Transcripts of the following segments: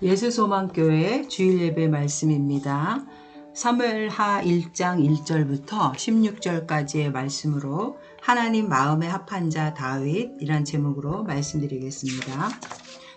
예수소망교회 주일예배 말씀입니다. 사무엘하 1장 1절부터 16절까지의 말씀으로 하나님 마음에 합한 자 다윗이란 제목으로 말씀드리겠습니다.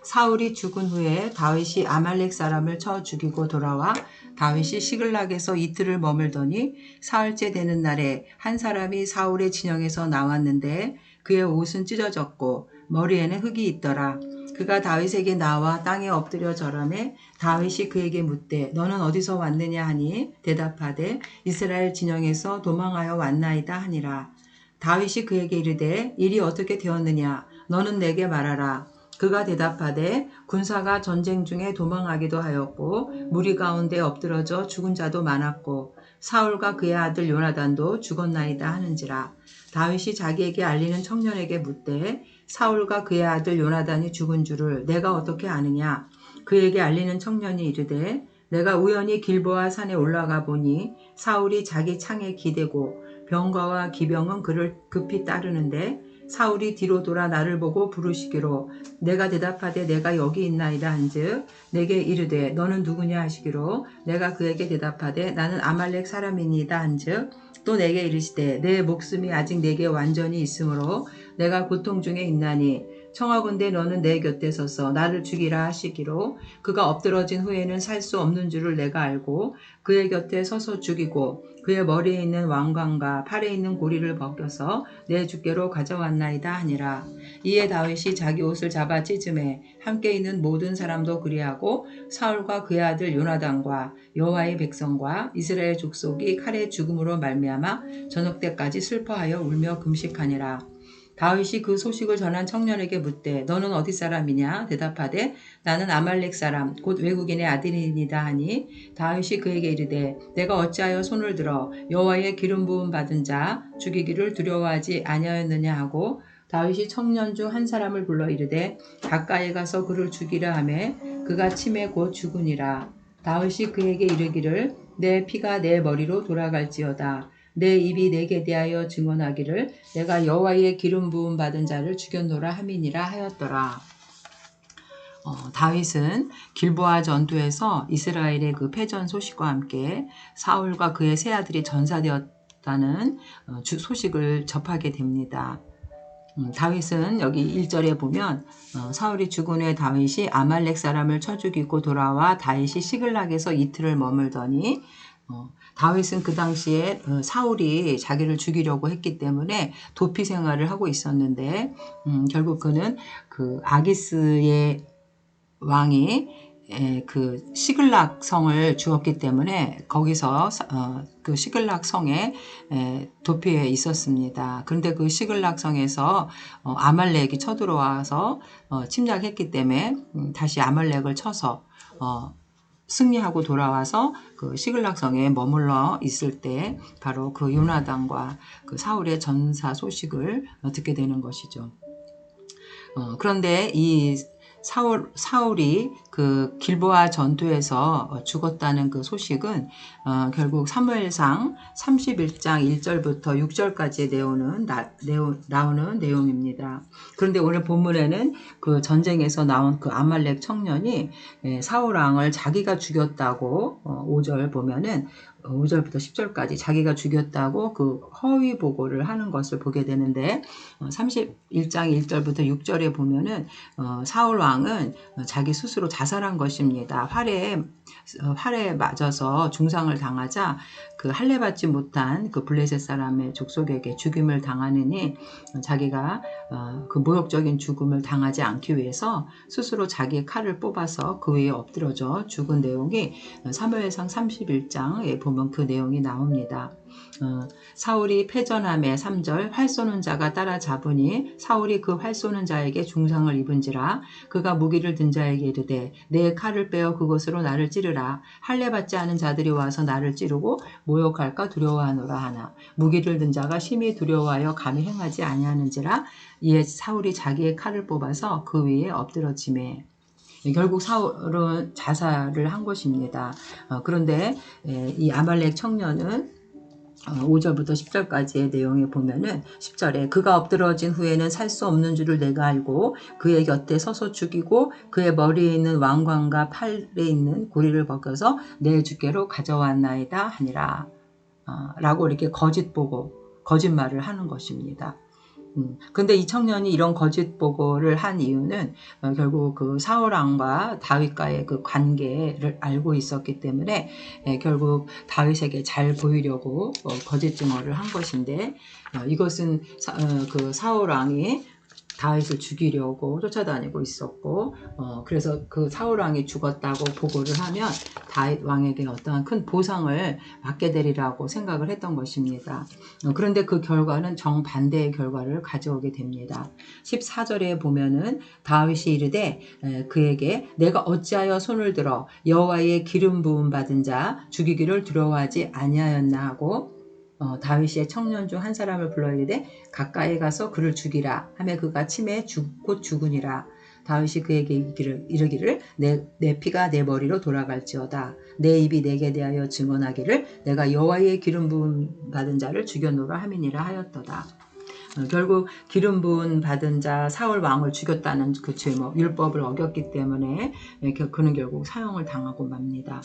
사울이 죽은 후에 다윗이 아말렉 사람을 쳐 죽이고 돌아와 다윗이 시글락에서 이틀을 머물더니 사흘째 되는 날에 한 사람이 사울의 진영에서 나왔는데 그의 옷은 찢어졌고 머리에는 흙이 있더라. 그가 다윗에게 나와 땅에 엎드려 절하매 다윗이 그에게 묻되 너는 어디서 왔느냐 하니 대답하되 이스라엘 진영에서 도망하여 왔나이다 하니라. 다윗이 그에게 이르되 일이 어떻게 되었느냐 너는 내게 말하라. 그가 대답하되 군사가 전쟁 중에 도망하기도 하였고 무리 가운데 엎드러져 죽은 자도 많았고 사울과 그의 아들 요나단도 죽었나이다 하는지라. 다윗이 자기에게 알리는 청년에게 묻되 사울과 그의 아들 요나단이 죽은 줄을 내가 어떻게 아느냐. 그에게 알리는 청년이 이르되 내가 우연히 길보아 산에 올라가 보니 사울이 자기 창에 기대고 병거와 기병은 그를 급히 따르는데 사울이 뒤로 돌아 나를 보고 부르시기로 내가 대답하되 내가 여기 있나이다 한즉 내게 이르되 너는 누구냐 하시기로 내가 그에게 대답하되 나는 아말렉 사람이니이다 한즉 또 내게 이르시되 내 목숨이 아직 내게 완전히 있으므로 내가 고통 중에 있나니 청하건대 너는 내 곁에 서서 나를 죽이라 하시기로 그가 엎드러진 후에는 살 수 없는 줄을 내가 알고 그의 곁에 서서 죽이고 그의 머리에 있는 왕관과 팔에 있는 고리를 벗겨서 내 주께로 가져왔나이다 하니라. 이에 다윗이 자기 옷을 잡아 찢음에 함께 있는 모든 사람도 그리하고 사울과 그의 아들 요나단과 여호와의 백성과 이스라엘 족속이 칼의 죽음으로 말미암아 저녁 때까지 슬퍼하여 울며 금식하니라. 다윗이 그 소식을 전한 청년에게 묻되 너는 어디 사람이냐 대답하되 나는 아말렉 사람 곧 외국인의 아들이니이다 하니 다윗이 그에게 이르되 내가 어찌하여 손을 들어 여호와의 기름 부음 받은 자 죽이기를 두려워하지 아니하였느냐 하고 다윗이 청년 중 한 사람을 불러 이르되 가까이 가서 그를 죽이라 하매 그가 침에 곧 죽으니라. 다윗이 그에게 이르기를 내 피가 내 머리로 돌아갈지어다. 내 입이 내게 대하여 증언하기를 내가 여호와의 기름 부음 받은 자를 죽였노라 함이니라 하였더라. 다윗은 길보아 전투에서 이스라엘의 그 패전 소식과 함께 사울과 그의 세 아들이 전사되었다는 소식을 접하게 됩니다. 다윗은 여기 1절에 보면 사울이 죽은 후에 다윗이 아말렉 사람을 쳐 죽이고 돌아와 다윗이 시글락에서 이틀을 머물더니 다윗은 그 당시에 사울이 자기를 죽이려고 했기 때문에 도피 생활을 하고 있었는데 결국 그는 그 아기스의 왕이 그 시글락 성을 주었기 때문에 거기서 그 시글락 성에 도피해 있었습니다. 그런데 그 시글락 성에서 아말렉이 쳐들어와서 침략했기 때문에 다시 아말렉을 쳐서 승리하고 돌아와서 그 시글락성에 머물러 있을 때 바로 그 요나단과 그 사울의 전사 소식을 듣게 되는 것이죠. 그런데 이 사울이 그 길보아 전투에서 죽었다는 그 소식은 결국 사무엘상 31장 1절부터 6절까지의 나오는 내용입니다. 그런데 오늘 본문에는 그 전쟁에서 나온 그 아말렉 청년이 사울 왕을 자기가 죽였다고 5절 보면은 5절부터 10절까지 자기가 죽였다고 그 허위 보고를 하는 것을 보게 되는데 31장 1절부터 6절에 보면은 사울 왕은 자기 스스로 자살한 것입니다. 활에 맞아서 중상을 당하자 그 할례 받지 못한 그 블레셋 사람의 족속에게 죽임을 당하느니 자기가 그 모욕적인 죽음을 당하지 않기 위해서 스스로 자기의 칼을 뽑아서 그 위에 엎드러져 죽은 내용이 사무엘상 31장에 보면 그 내용이 나옵니다. 사울이 패전함에 3절 활 쏘는 자가 따라잡으니 사울이 그 활 쏘는 자에게 중상을 입은지라 그가 무기를 든 자에게 이르되 내 칼을 빼어 그것으로 나를 찌르라. 할례 받지 않은 자들이 와서 나를 찌르고 모욕할까 두려워하노라 하나 무기를 든 자가 심히 두려워하여 감히 행하지 아니하는지라. 이에 사울이 자기의 칼을 뽑아서 그 위에 엎드러지매 결국 사울은 자살을 한 것입니다. 그런데 이 아말렉 청년은 5절부터 10절까지의 내용에 보면은 10절에 그가 엎드러진 후에는 살 수 없는 줄을 내가 알고 그의 곁에 서서 죽이고 그의 머리에 있는 왕관과 팔에 있는 고리를 벗겨서 내 주께로 가져왔나이다 하니라. 라고 이렇게 거짓말을 하는 것입니다. 근데 이 청년이 이런 거짓 보고를 한 이유는 결국 그 사울왕과 다윗과의 그 관계를 알고 있었기 때문에 결국 다윗에게 잘 보이려고 거짓 증언을 한 것인데, 이것은 그 사울왕이 다윗을 죽이려고 쫓아다니고 있었고, 그래서 그 사울왕이 죽었다고 보고를 하면 다윗 왕에게 어떠한 큰 보상을 받게 되리라고 생각을 했던 것입니다. 그런데 그 결과는 정반대의 결과를 가져오게 됩니다. 14절에 보면은 다윗이 이르되 그에게 내가 어찌하여 손을 들어 여호와의 기름 부음 받은 자 죽이기를 두려워하지 아니하였나 하고, 다윗의 청년 중 한 사람을 불러 이르되 가까이 가서 그를 죽이라 하며 그가 침에 곧 죽으니라. 다윗이 그에게 이르기를 내 피가 내 머리로 돌아갈지어다. 내 입이 내게 대하여 증언하기를 내가 여호와의 기름 부음 받은 자를 죽여노라 함이니라 하였도다. 결국 기름 부음 받은 자 사울 왕을 죽였다는 그 죄목, 율법을 어겼기 때문에 그는 결국 사형을 당하고 맙니다.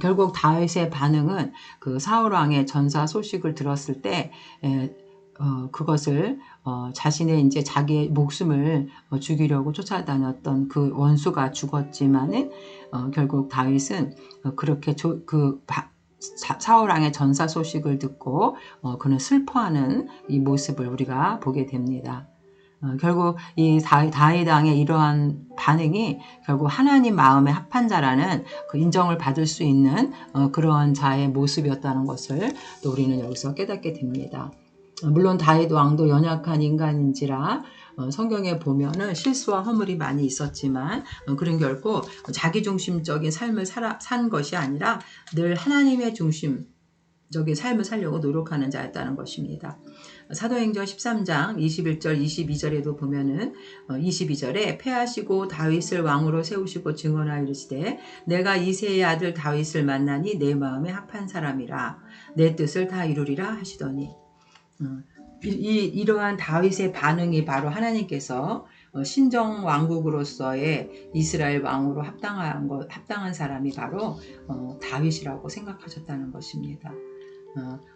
결국 다윗의 반응은 그 사울 왕의 전사 소식을 들었을 때 그것을 자신의 이제 자기의 목숨을 죽이려고 쫓아다녔던 그 원수가 죽었지만은 결국 다윗은 그렇게 사울 왕의 전사 소식을 듣고 그는 슬퍼하는 이 모습을 우리가 보게 됩니다. 결국 이 다윗 왕의 이러한 반응이 결국 하나님 마음에 합한 자라는 그 인정을 받을 수 있는 그러한 자의 모습이었다는 것을 또 우리는 여기서 깨닫게 됩니다. 물론 다윗 왕도 연약한 인간인지라 성경에 보면은 실수와 허물이 많이 있었지만 그런 결코 자기중심적인 삶을 산 것이 아니라 늘 하나님의 중심적인 삶을 살려고 노력하는 자였다는 것입니다. 사도행전 13장 21절 22절에도 보면은 22절에 패하시고 다윗을 왕으로 세우시고 증언하여 이르시되 내가 이새의 아들 다윗을 만나니 내 마음에 합한 사람이라 내 뜻을 다 이루리라 하시더니, 이러한 다윗의 반응이 바로 하나님께서 신정 왕국으로서의 이스라엘 왕으로 합당한 사람이 바로 다윗이라고 생각하셨다는 것입니다.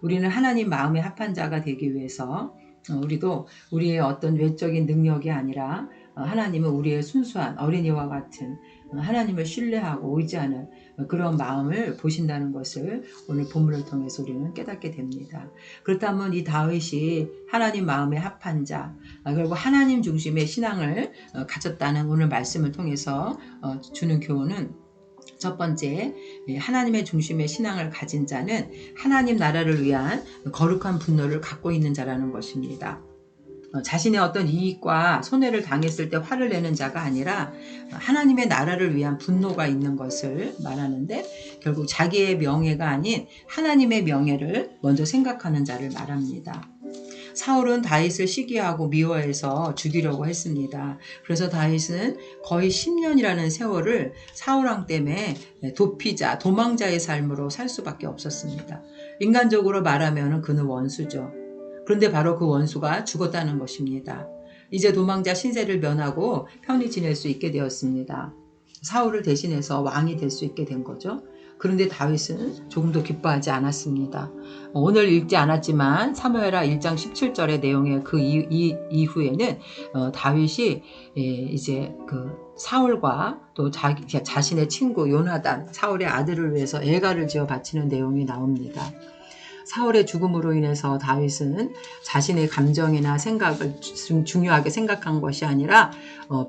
우리는 하나님 마음에 합한 자가 되기 위해서 우리도 우리의 어떤 외적인 능력이 아니라 하나님은 우리의 순수한 어린이와 같은 하나님을 신뢰하고 의지하는 그런 마음을 보신다는 것을 오늘 본문을 통해서 우리는 깨닫게 됩니다. 그렇다면 이 다윗이 하나님 마음에 합한 자, 결국 하나님 중심의 신앙을 가졌다는 오늘 말씀을 통해서 주는 교훈은, 첫 번째, 하나님의 중심의 신앙을 가진 자는 하나님 나라를 위한 거룩한 분노를 갖고 있는 자라는 것입니다. 자신의 어떤 이익과 손해를 당했을 때 화를 내는 자가 아니라 하나님의 나라를 위한 분노가 있는 것을 말하는데, 결국 자기의 명예가 아닌 하나님의 명예를 먼저 생각하는 자를 말합니다. 사울은 다윗을 시기하고 미워해서 죽이려고 했습니다. 그래서 다윗은 거의 10년이라는 세월을 사울왕 때문에 도피자, 도망자의 삶으로 살 수밖에 없었습니다. 인간적으로 말하면 그는 원수죠. 그런데 바로 그 원수가 죽었다는 것입니다. 이제 도망자 신세를 면하고 편히 지낼 수 있게 되었습니다. 사울을 대신해서 왕이 될 수 있게 된 거죠. 그런데 다윗은 조금도 기뻐하지 않았습니다. 오늘 읽지 않았지만 사무엘하 1장 17절의 내용의 그 이후에는 다윗이 이제 그 사울과 또 자신의 친구 요나단, 사울의 아들을 위해서 애가를 지어 바치는 내용이 나옵니다. 사울의 죽음으로 인해서 다윗은 자신의 감정이나 생각을 중요하게 생각한 것이 아니라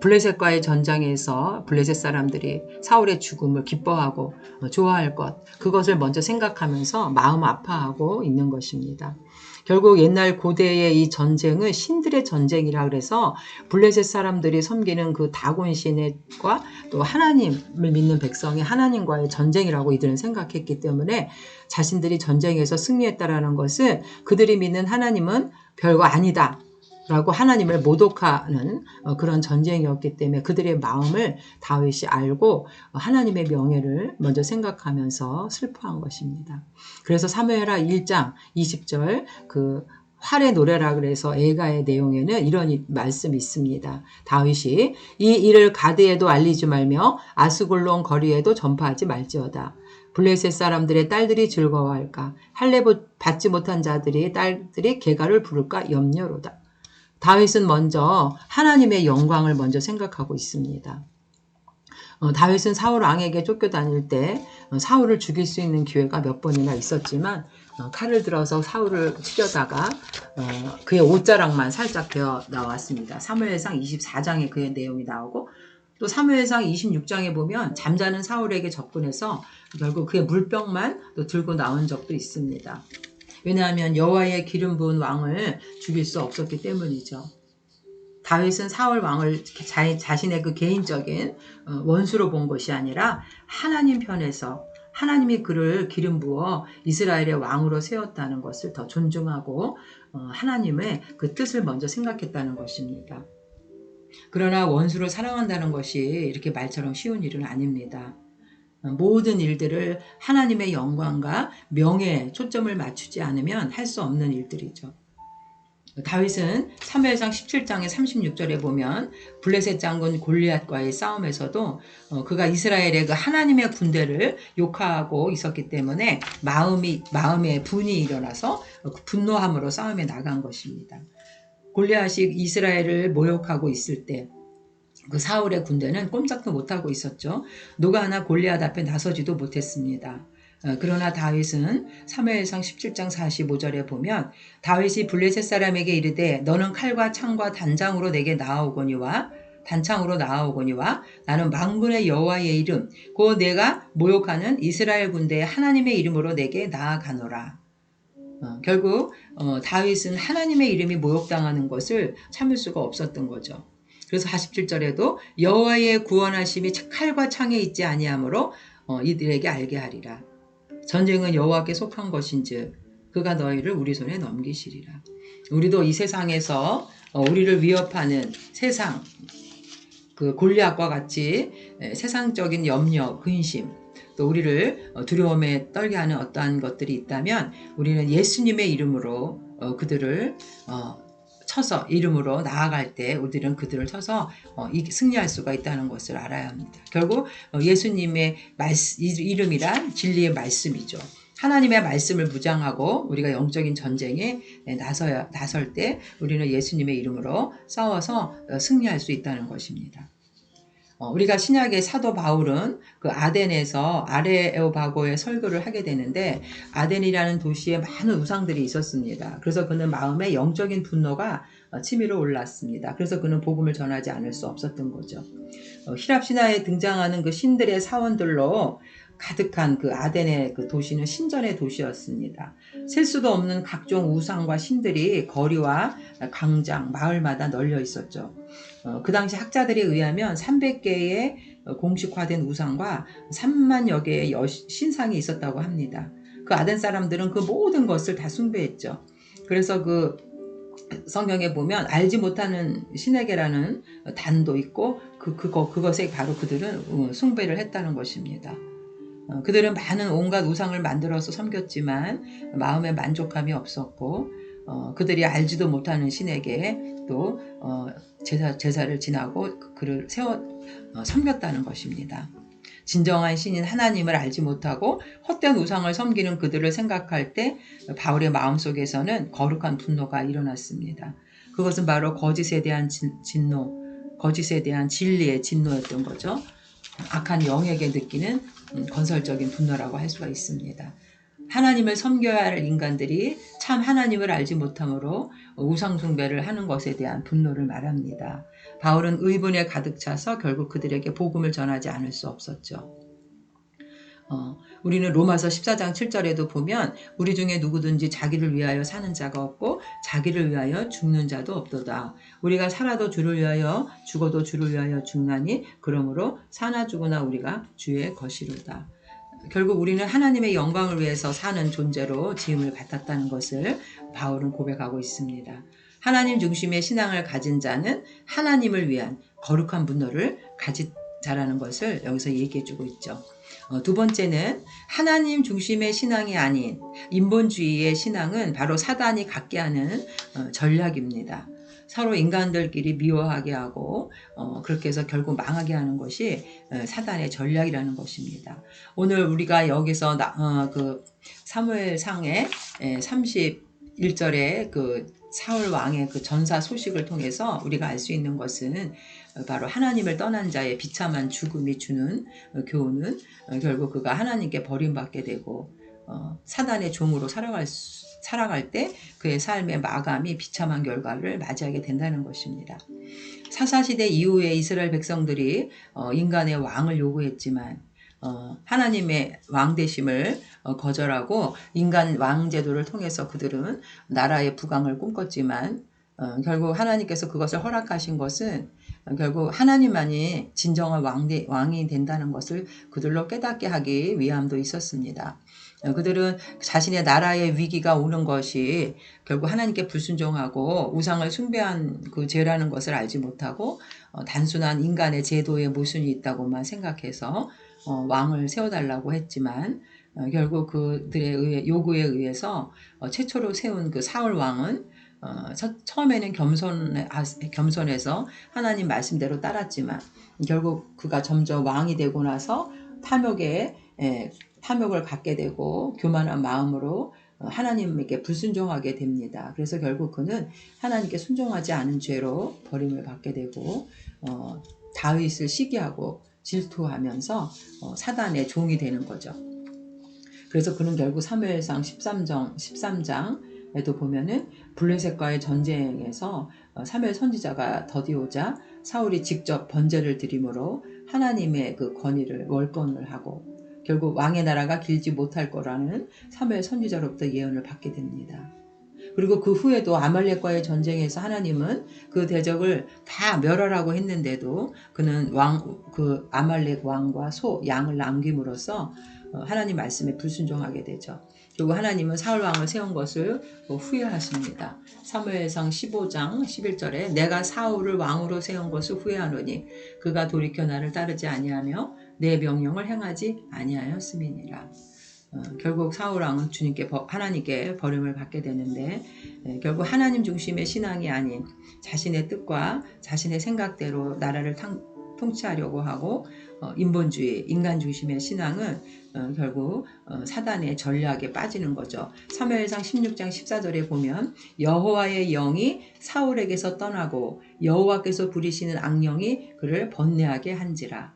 블레셋과의 전장에서 블레셋 사람들이 사울의 죽음을 기뻐하고 좋아할 것, 그것을 먼저 생각하면서 마음 아파하고 있는 것입니다. 결국 옛날 고대의 이 전쟁은 신들의 전쟁이라 그래서 블레셋 사람들이 섬기는 그 다곤 신과 또 하나님을 믿는 백성이 하나님과의 전쟁이라고 이들은 생각했기 때문에 자신들이 전쟁에서 승리했다라는 것은 그들이 믿는 하나님은 별거 아니다, 라고 하나님을 모독하는 그런 전쟁이었기 때문에 그들의 마음을 다윗이 알고 하나님의 명예를 먼저 생각하면서 슬퍼한 것입니다. 그래서 사무엘하 1장 20절 그 활의 노래라 그래서 애가의 내용에는 이런 말씀이 있습니다. 다윗이 이 일을 가드에도 알리지 말며 아스글론 거리에도 전파하지 말지어다. 블레셋 사람들의 딸들이 즐거워할까? 할례 받지 못한 자들이 딸들이 계가를 부를까 염려로다. 다윗은 먼저 하나님의 영광을 먼저 생각하고 있습니다. 다윗은 사울 왕에게 쫓겨다닐 때 사울을 죽일 수 있는 기회가 몇 번이나 있었지만 칼을 들어서 사울을 치려다가 그의 옷자락만 살짝 베어 나왔습니다. 사무엘상 24장에 그의 내용이 나오고 또 사무엘상 26장에 보면 잠자는 사울에게 접근해서 결국 그의 물병만 또 들고 나온 적도 있습니다. 왜냐하면 여호와의 기름 부은 왕을 죽일 수 없었기 때문이죠. 다윗은 사울 왕을 자신의 그 개인적인 원수로 본 것이 아니라 하나님 편에서 하나님이 그를 기름 부어 이스라엘의 왕으로 세웠다는 것을 더 존중하고 하나님의 그 뜻을 먼저 생각했다는 것입니다. 그러나 원수를 사랑한다는 것이 이렇게 말처럼 쉬운 일은 아닙니다. 모든 일들을 하나님의 영광과 명예에 초점을 맞추지 않으면 할 수 없는 일들이죠. 다윗은 사무엘상 17장의 36절에 보면 블레셋 장군 골리앗과의 싸움에서도 그가 이스라엘의 그 하나님의 군대를 욕하고 있었기 때문에 마음에 분이 일어나서 분노함으로 싸움에 나간 것입니다. 골리앗이 이스라엘을 모욕하고 있을 때 그 사울의 군대는 꼼짝도 못하고 있었죠. 누가 하나 골리앗 앞에 나서지도 못했습니다. 그러나 다윗은 사무엘상 17장 45절에 보면 다윗이 블레셋 사람에게 이르되 너는 칼과 창과 단장으로 내게 나아오거니와 단창으로 나아오거니와 나는 만군의 여호와의 이름 곧 내가 모욕하는 이스라엘 군대의 하나님의 이름으로 내게 나아가노라. 결국 다윗은 하나님의 이름이 모욕당하는 것을 참을 수가 없었던 거죠. 그래서 47절에도 여호와의 구원하심이 칼과 창에 있지 아니하므로 이들에게 알게 하리라. 전쟁은 여호와께 속한 것인즉 그가 너희를 우리 손에 넘기시리라. 우리도 이 세상에서 우리를 위협하는 세상 그 골리앗과 같이 세상적인 염려, 근심 또 우리를 두려움에 떨게 하는 어떠한 것들이 있다면 우리는 예수님의 이름으로 그들을 쳐서 이름으로 나아갈 때 우리들은 그들을 쳐서 승리할 수가 있다는 것을 알아야 합니다. 결국 예수님의 이름이란 진리의 말씀이죠. 하나님의 말씀을 무장하고 우리가 영적인 전쟁에 나설 때 우리는 예수님의 이름으로 싸워서 승리할 수 있다는 것입니다. 우리가 신약의 사도 바울은 그 아덴에서 아레오바고에 설교를 하게 되는데 아덴이라는 도시에 많은 우상들이 있었습니다. 그래서 그는 마음에 영적인 분노가 치밀어 올랐습니다. 그래서 그는 복음을 전하지 않을 수 없었던 거죠. 히랍 신화에 등장하는 그 신들의 사원들로 가득한 그 아덴의 그 도시는 신전의 도시였습니다. 셀 수도 없는 각종 우상과 신들이 거리와 광장, 마을마다 널려 있었죠. 그 당시 학자들에 의하면 300개의 공식화된 우상과 3만여 개의 신상이 있었다고 합니다. 그 아덴 사람들은 그 모든 것을 다 숭배했죠. 그래서 그 성경에 보면 알지 못하는 신에게라는 단도 있고 그것에 바로 그들은 숭배를 했다는 것입니다. 그들은 많은 온갖 우상을 만들어서 섬겼지만 마음에 만족감이 없었고 그들이 알지도 못하는 신에게 또 제사를 지나고 그를 섬겼다는 것입니다. 진정한 신인 하나님을 알지 못하고 헛된 우상을 섬기는 그들을 생각할 때 바울의 마음속에서는 거룩한 분노가 일어났습니다. 그것은 바로 거짓에 대한 진노, 거짓에 대한 진리의 진노였던 거죠. 악한 영에게 느끼는 건설적인 분노라고 할 수가 있습니다. 하나님을 섬겨야 할 인간들이 참 하나님을 알지 못함으로 우상 숭배를 하는 것에 대한 분노를 말합니다. 바울은 의분에 가득 차서 결국 그들에게 복음을 전하지 않을 수 없었죠. 우리는 로마서 14장 7절에도 보면 우리 중에 누구든지 자기를 위하여 사는 자가 없고 자기를 위하여 죽는 자도 없도다. 우리가 살아도 주를 위하여 죽어도 주를 위하여 죽나니 그러므로 사나 죽으나 우리가 주의 것이로다. 결국 우리는 하나님의 영광을 위해서 사는 존재로 지음을 받았다는 것을 바울은 고백하고 있습니다. 하나님 중심의 신앙을 가진 자는 하나님을 위한 거룩한 분노를 가진 자라는 것을 여기서 얘기해주고 있죠. 두 번째는 하나님 중심의 신앙이 아닌 인본주의의 신앙은 바로 사단이 갖게 하는 전략입니다. 서로 인간들끼리 미워하게 하고 그렇게 해서 결국 망하게 하는 것이 사단의 전략이라는 것입니다. 오늘 우리가 여기서 그 사무엘상의 31절에 그 사울 왕의 그 전사 소식을 통해서 우리가 알 수 있는 것은 바로 하나님을 떠난 자의 비참한 죽음이 주는 교훈은 결국 그가 하나님께 버림받게 되고 사단의 종으로 살아갈 때 그의 삶의 마감이 비참한 결과를 맞이하게 된다는 것입니다. 사사시대 이후에 이스라엘 백성들이 인간의 왕을 요구했지만 하나님의 왕되심을 거절하고 인간 왕제도를 통해서 그들은 나라의 부강을 꿈꿨지만 결국 하나님께서 그것을 허락하신 것은 결국 하나님만이 진정한 왕이 된다는 것을 그들로 깨닫게 하기 위함도 있었습니다. 그들은 자신의 나라의 위기가 오는 것이 결국 하나님께 불순종하고 우상을 숭배한 그 죄라는 것을 알지 못하고 단순한 인간의 제도에 모순이 있다고만 생각해서 왕을 세워달라고 했지만 결국 그들의 요구에 의해서 최초로 세운 그 사울 왕은 처음에는 겸손해서 하나님 말씀대로 따랐지만 결국 그가 점점 왕이 되고 나서 탐욕을 갖게 되고 교만한 마음으로 하나님에게 불순종하게 됩니다. 그래서 결국 그는 하나님께 순종하지 않은 죄로 버림을 받게 되고 다윗을 시기하고 질투하면서 사단의 종이 되는 거죠. 그래서 그는 결국 사무엘상 13장에도 보면은 블레셋과의 전쟁에서 사무엘 선지자가 더디오자 사울이 직접 번제를 드림으로 하나님의 그 월권을 하고 결국 왕의 나라가 길지 못할 거라는 사무엘 선지자로부터 예언을 받게 됩니다. 그리고 그 후에도 아말렉과의 전쟁에서 하나님은 그 대적을 다 멸하라고 했는데도 그는 그 아말렉 왕과 양을 남김으로써 하나님 말씀에 불순종하게 되죠. 그리고 하나님은 사울 왕을 세운 것을 후회하십니다. 사무엘상 15장 11절에 내가 사울을 왕으로 세운 것을 후회하노니 그가 돌이켜 나를 따르지 아니하며 내 명령을 행하지 아니하였음이니라. 결국 사울 왕은 하나님께 버림을 받게 되는데 결국 하나님 중심의 신앙이 아닌 자신의 뜻과 자신의 생각대로 나라를 통치하려고 하고 인본주의, 인간 중심의 신앙은 결국 사단의 전략에 빠지는 거죠. 사무엘상 16장 14절에 보면 여호와의 영이 사울에게서 떠나고 여호와께서 부리시는 악령이 그를 번뇌하게 한지라.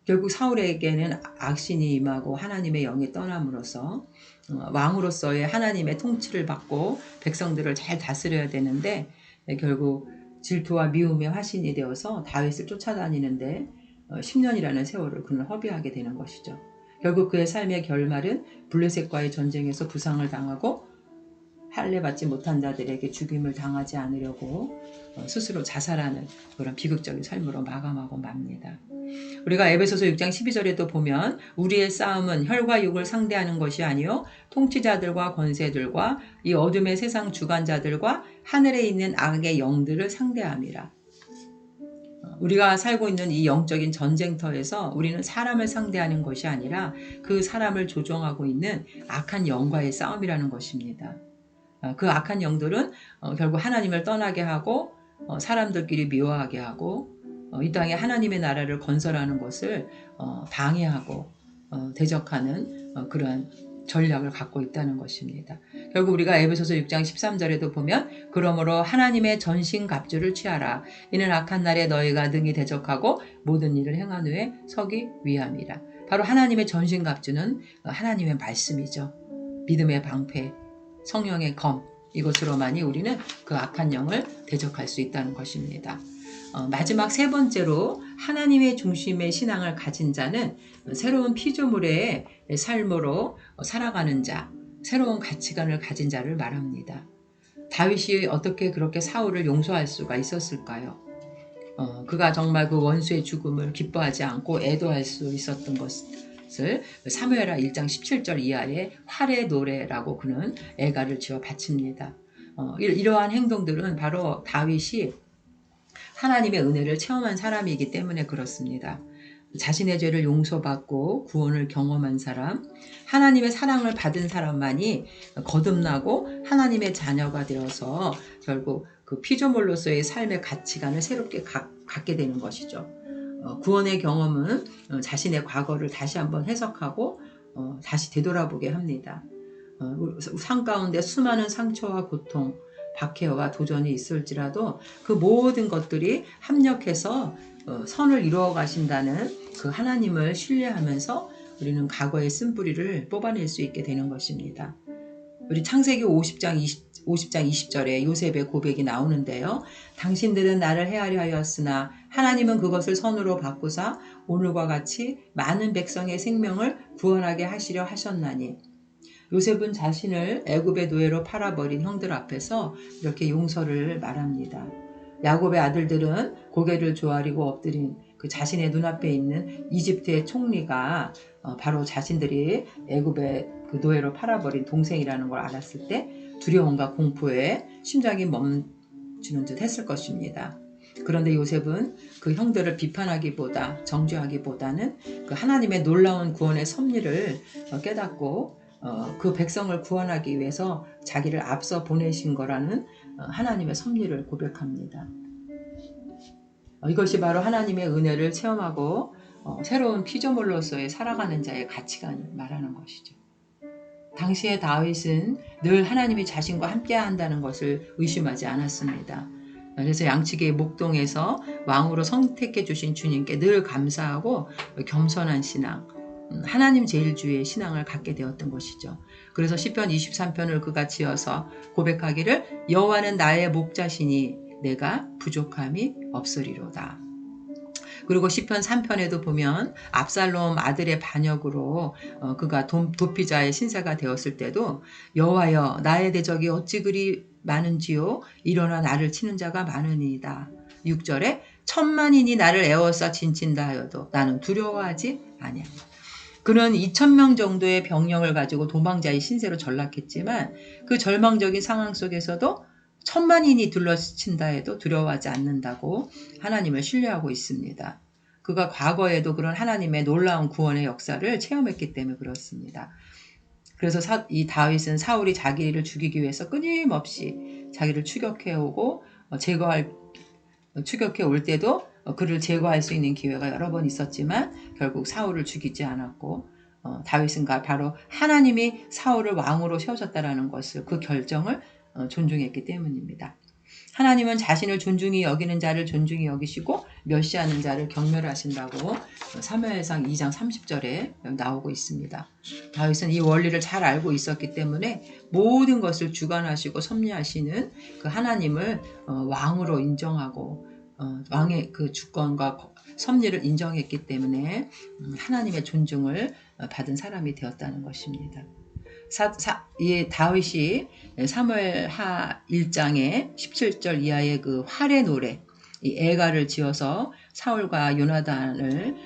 결국 사울에게는 악신이 임하고 하나님의 영이 떠남으로써 왕으로서의 하나님의 통치를 받고 백성들을 잘 다스려야 되는데 결국 질투와 미움의 화신이 되어서 다윗을 쫓아다니는데 10년이라는 세월을 그는 허비하게 되는 것이죠. 결국 그의 삶의 결말은 블레셋과의 전쟁에서 부상을 당하고 할례받지 못한 자들에게 죽임을 당하지 않으려고 스스로 자살하는 그런 비극적인 삶으로 마감하고 맙니다. 우리가 에베소서 6장 12절에도 보면 우리의 싸움은 혈과 육을 상대하는 것이 아니요 통치자들과 권세들과 이 어둠의 세상 주관자들과 하늘에 있는 악의 영들을 상대함이라. 우리가 살고 있는 이 영적인 전쟁터에서 우리는 사람을 상대하는 것이 아니라 그 사람을 조종하고 있는 악한 영과의 싸움이라는 것입니다. 그 악한 영들은 결국 하나님을 떠나게 하고 사람들끼리 미워하게 하고 이 땅에 하나님의 나라를 건설하는 것을 방해하고 대적하는 그러한 전략을 갖고 있다는 것입니다. 결국 우리가 에베소서 6장 13절에도 보면 그러므로 하나님의 전신갑주를 취하라. 이는 악한 날에 너희가 능히 대적하고 모든 일을 행한 후에 서기 위함이라. 바로 하나님의 전신갑주는 하나님의 말씀이죠. 믿음의 방패, 성령의 검, 이것으로만이 우리는 그 악한 영을 대적할 수 있다는 것입니다. 마지막 세 번째로 하나님의 중심의 신앙을 가진 자는 새로운 피조물의 삶으로 살아가는 자, 새로운 가치관을 가진 자를 말합니다. 다윗이 어떻게 그렇게 사울을 용서할 수가 있었을까요? 그가 정말 그 원수의 죽음을 기뻐하지 않고 애도할 수 있었던 것을 사무엘하 1장 17절 이하의 활의 노래라고 그는 애가를 지어 바칩니다. 이러한 행동들은 바로 다윗이 하나님의 은혜를 체험한 사람이기 때문에 그렇습니다. 자신의 죄를 용서받고 구원을 경험한 사람, 하나님의 사랑을 받은 사람만이 거듭나고 하나님의 자녀가 되어서 결국 그 피조물로서의 삶의 가치관을 새롭게 갖게 되는 것이죠. 구원의 경험은 자신의 과거를 다시 한번 해석하고 다시 되돌아보게 합니다. 삶 가운데 수많은 상처와 고통, 박해와 도전이 있을지라도 그 모든 것들이 합력해서 선을 이루어 가신다는 그 하나님을 신뢰하면서 우리는 과거의 쓴뿌리를 뽑아낼 수 있게 되는 것입니다. 우리 창세기 50장 20절에 요셉의 고백이 나오는데요. 당신들은 나를 해하려 하였으나 하나님은 그것을 선으로 바꾸사 오늘과 같이 많은 백성의 생명을 구원하게 하시려 하셨나니. 요셉은 자신을 애굽의 노예로 팔아버린 형들 앞에서 이렇게 용서를 말합니다. 야곱의 아들들은 고개를 조아리고 엎드린 그 자신의 눈앞에 있는 이집트의 총리가 바로 자신들이 애굽의 그 노예로 팔아버린 동생이라는 걸 알았을 때 두려움과 공포에 심장이 멈추는 듯 했을 것입니다. 그런데 요셉은 그 형들을 비판하기보다 정죄하기보다는 그 하나님의 놀라운 구원의 섭리를 깨닫고 그 백성을 구원하기 위해서 자기를 앞서 보내신 거라는 하나님의 섭리를 고백합니다. 이것이 바로 하나님의 은혜를 체험하고 새로운 피조물로서의 살아가는 자의 가치관을 말하는 것이죠. 당시의 다윗은 늘 하나님이 자신과 함께 한다는 것을 의심하지 않았습니다. 그래서 양측의 목동에서 왕으로 선택해 주신 주님께 늘 감사하고 겸손한 신앙, 하나님 제일주의의 신앙을 갖게 되었던 것이죠. 그래서 시편 23편을 그가 지어서 고백하기를 여호와는 나의 목자시니 내가 부족함이 없으리로다. 그리고 시편 3편에도 보면 압살롬 아들의 반역으로 그가 도피자의 신세가 되었을 때도 여호와여 나의 대적이 어찌 그리 많은지요 일어나 나를 치는 자가 많으니이다. 6절에 천만인이 나를 에워싸 진친다 하여도 나는 두려워하지 아니하리라. 그는 2,000명 정도의 병력을 가지고 도망자의 신세로 전락했지만 그 절망적인 상황 속에서도 천만인이 둘러친다 해도 두려워하지 않는다고 하나님을 신뢰하고 있습니다. 그가 과거에도 그런 하나님의 놀라운 구원의 역사를 체험했기 때문에 그렇습니다. 그래서 이 다윗은 사울이 자기를 죽이기 위해서 끊임없이 자기를 추격해오고 추격해 올 때도 그를 제거할 수 있는 기회가 여러 번 있었지만 결국 사울을 죽이지 않았고 다윗은 바로 하나님이 사울을 왕으로 세우셨다라는 것을 그 결정을 존중했기 때문입니다. 하나님은 자신을 존중히 여기는 자를 존중히 여기시고 멸시하는 자를 경멸하신다고 사무엘상 2장 30절에 나오고 있습니다. 다윗은 이 원리를 잘 알고 있었기 때문에 모든 것을 주관하시고 섭리하시는 그 하나님을 왕으로 인정하고 왕의 그 주권과 섭리를 인정했기 때문에 하나님의 존중을 받은 사람이 되었다는 것입니다. 이 다윗이 사무엘하 1장의 17절 이하의 그 활의 노래, 이 애가를 지어서 사울과 요나단을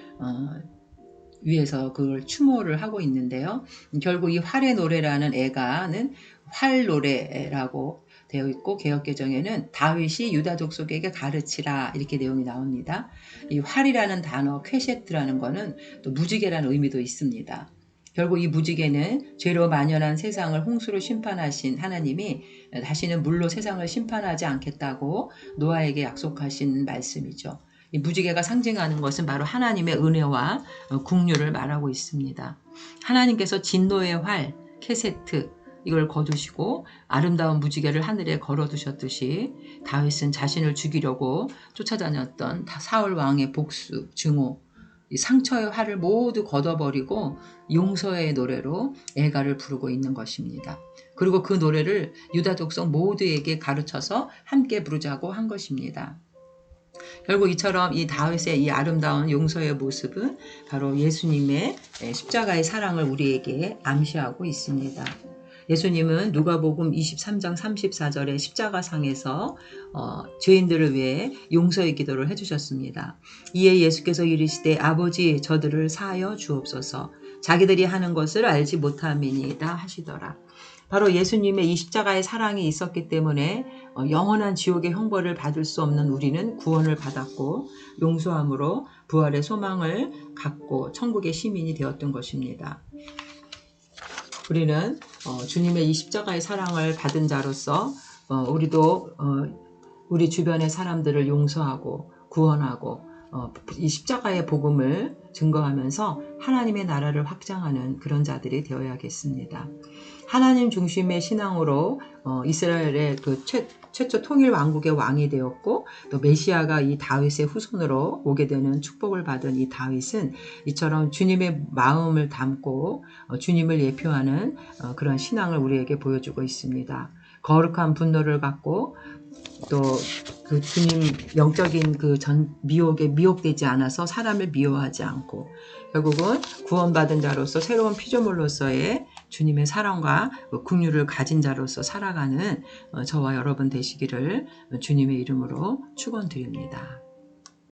위해서 그걸 추모를 하고 있는데요. 결국 이 활의 노래라는 애가는 활노래라고 되어 있고 개역개정에는 다윗이 유다 족속에게 가르치라 이렇게 내용이 나옵니다. 이 활이라는 단어 쾌셰트라는 거는 또 무지개라는 의미도 있습니다. 결국 이 무지개는 죄로 만연한 세상을 홍수로 심판하신 하나님이 다시는 물로 세상을 심판하지 않겠다고 노아에게 약속하신 말씀이죠. 이 무지개가 상징하는 것은 바로 하나님의 은혜와 긍휼을 말하고 있습니다. 하나님께서 진노의 활, 쾌세트 이걸 거두시고 아름다운 무지개를 하늘에 걸어두셨듯이 다윗은 자신을 죽이려고 쫓아다녔던 사울 왕의 복수, 증오, 이 상처의 활을 모두 걷어버리고 용서의 노래로 애가를 부르고 있는 것입니다. 그리고 그 노래를 유다 족속 모두에게 가르쳐서 함께 부르자고 한 것입니다. 결국 이처럼 이 다윗의 이 아름다운 용서의 모습은 바로 예수님의 십자가의 사랑을 우리에게 암시하고 있습니다. 예수님은 누가복음 23장 34절에 십자가상에서 죄인들을 위해 용서의 기도를 해주셨습니다. 이에 예수께서 이르시되 아버지 저들을 사하여 주옵소서 자기들이 하는 것을 알지 못함이니이다 하시더라. 바로 예수님의 이 십자가의 사랑이 있었기 때문에 영원한 지옥의 형벌을 받을 수 없는 우리는 구원을 받았고 용서함으로 부활의 소망을 갖고 천국의 시민이 되었던 것입니다. 우리는 주님의 이 십자가의 사랑을 받은 자로서 우리도 우리 주변의 사람들을 용서하고 구원하고 이 십자가의 복음을 증거하면서 하나님의 나라를 확장하는 그런 자들이 되어야겠습니다. 하나님 중심의 신앙으로 이스라엘의 그 최초 통일 왕국의 왕이 되었고 또 메시아가 이 다윗의 후손으로 오게 되는 축복을 받은 이 다윗은 이처럼 주님의 마음을 담고 주님을 예표하는 그런 신앙을 우리에게 보여주고 있습니다. 거룩한 분노를 갖고 또 그 주님 영적인 그 미혹에 미혹되지 않아서 사람을 미워하지 않고 결국은 구원받은 자로서 새로운 피조물로서의 주님의 사랑과 긍휼을 가진 자로서 살아가는 저와 여러분 되시기를 주님의 이름으로 축원드립니다.